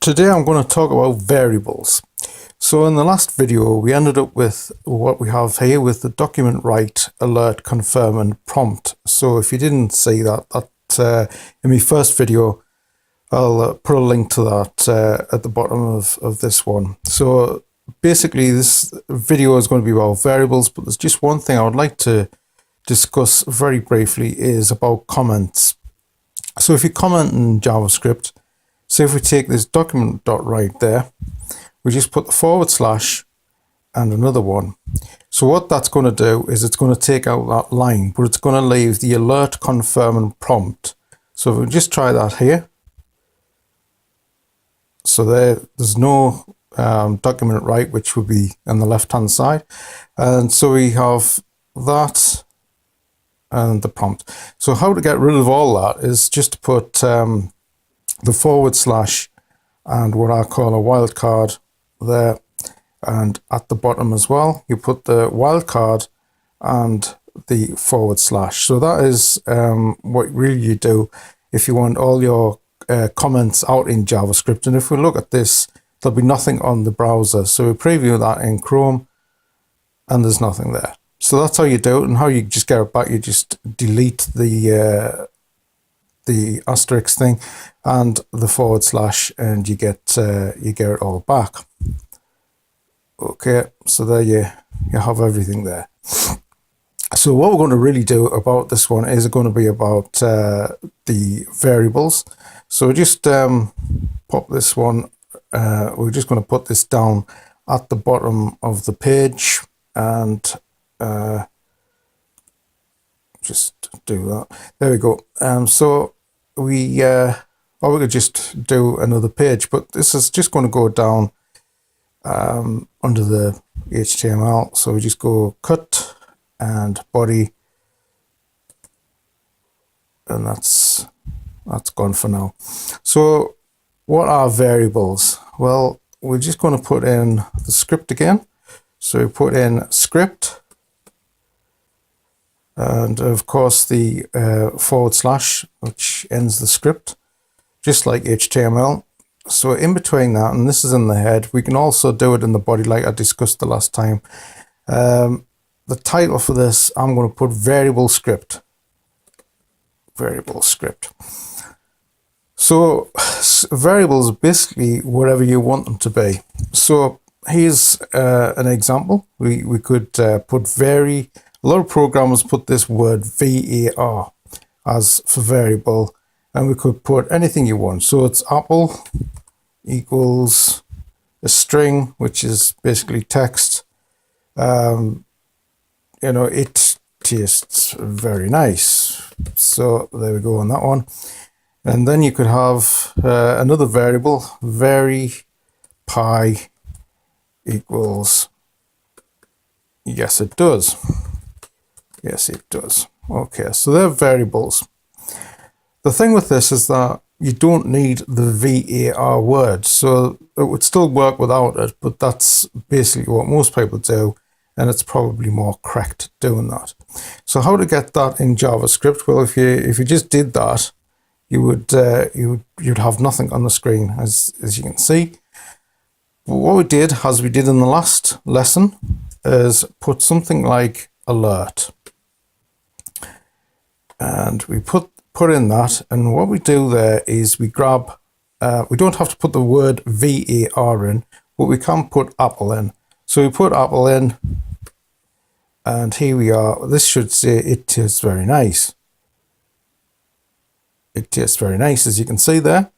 Today I'm going to talk about variables. So in the last video we ended up with what we have here with the document write, alert, confirm and prompt. So if you didn't see that in my first video, I'll put a link to that at the bottom of this one. So basically this video is going to be about variables, but there's just one thing I would like to discuss very briefly is about comments. So if you comment in JavaScript, so if we take this document.write there, we just put the forward slash and another one. So what that's going to do is it's going to take out that line, but it's going to leave the alert, confirm and prompt. So if we just try that here. So there's no document write, which would be on the left hand side. And so we have that and the prompt. So how to get rid of all that is just to put the forward slash and what I call a wildcard there, and at the bottom as well you put the wildcard and the forward slash. So that is what really you do if you want all your comments out in JavaScript. And if we look at this, there'll be nothing on the browser. So we preview that in Chrome and there's nothing there. So that's how you do it, and how you just get it back. You just delete the asterisk thing and the forward slash, and you get it all back. Okay, so there you have everything there. So what we're going to really do about this one is going to be about the variables. So just pop this one. We're just going to put this down at the bottom of the page and just do that. There we go. So we or we could just do another page, but this is just going to go down under the HTML. So we just go cut and body, and that's gone for now. So what are variables? Well, we're just going to put in the script again. So we put in script, and of course the forward slash, which ends the script, just like HTML. So in between that, and this is in the head, we can also do it in the body like I discussed the last time. The title for this, I'm going to put variable script. Variable script. So variables are basically whatever you want them to be. So here's an example. We could put vary. A lot of programmers put this word var as for variable, and we could put anything you want. So it's apple equals a string, which is basically text. You know, it tastes very nice. So there we go on that one. And then you could have another variable, vary pie equals yes it does. Yes it does. Okay, so they're variables. The thing with this is that you don't need the var word, so it would still work without it, but that's basically what most people do, and it's probably more correct doing that. So how to get that in JavaScript? Well, if you just did that, you'd have nothing on the screen, as you can see. But what we did, as we did in the last lesson, is put something like alert, and we put in that, and what we do there is we grab, we don't have to put the word var in, but we can put apple in. So we put apple in, and here we are. This should say it tastes very nice. It tastes very nice, as you can see there.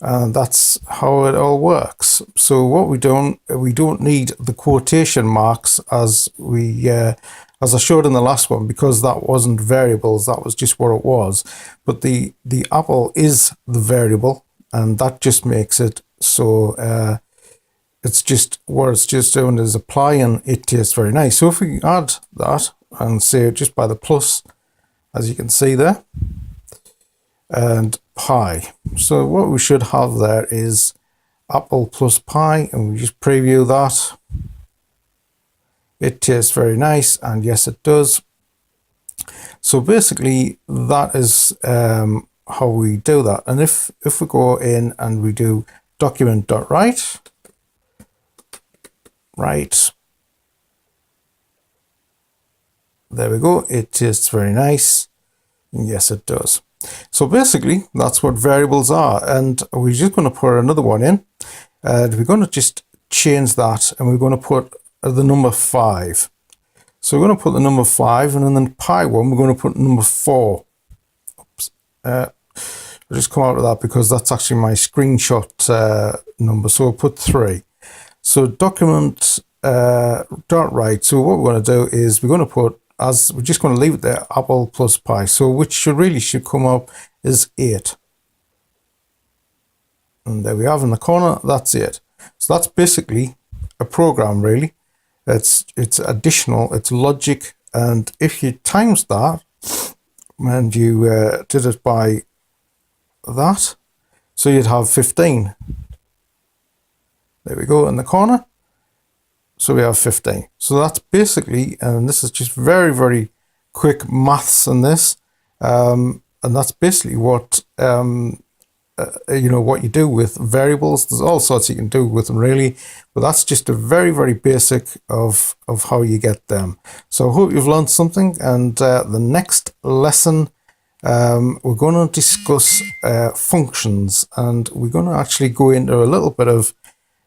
And that's how it all works. So what we don't need the quotation marks as I showed in the last one, because that wasn't variables, that was just what it was. But the apple is the variable, and that just makes it so it's just what it's just doing is applying it tastes very nice. So if we add that and say just by the plus, as you can see there, and pie. So what we should have there is apple plus pie, and we just preview that. It tastes very nice, and yes it does. So basically that is how we do that. And if we go in and we do document.write, write. There we go. It is very nice. Yes, it does. So basically, that's what variables are. And we're just going to put another one in. And we're going to just change that. And we're going to put the number 5. So we're going to put the number 5. And then in the pi one, we're going to put number 4. Oops. I'll just come out of that because that's actually my screenshot number. So we'll put 3. So document dot write. So what we're going to do is we're going to put, as we're just going to leave it there, apple plus pi. So which should come up is 8. And there we have in the corner, that's it. So that's basically a program really. It's additional, it's logic. And if you times that, and you did it by that, so you'd have 15. There we go in the corner. So we have 15. So that's basically, and this is just very, very quick maths on this. And that's basically what, what you do with variables. There's all sorts you can do with them really, but that's just a very, very basic of how you get them. So I hope you've learned something, and the next lesson, we're going to discuss functions, and we're going to actually go into a little bit of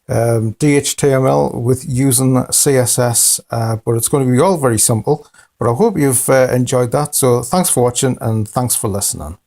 DHTML with using CSS, but it's going to be all very simple. But I hope you've enjoyed that. So thanks for watching, and thanks for listening.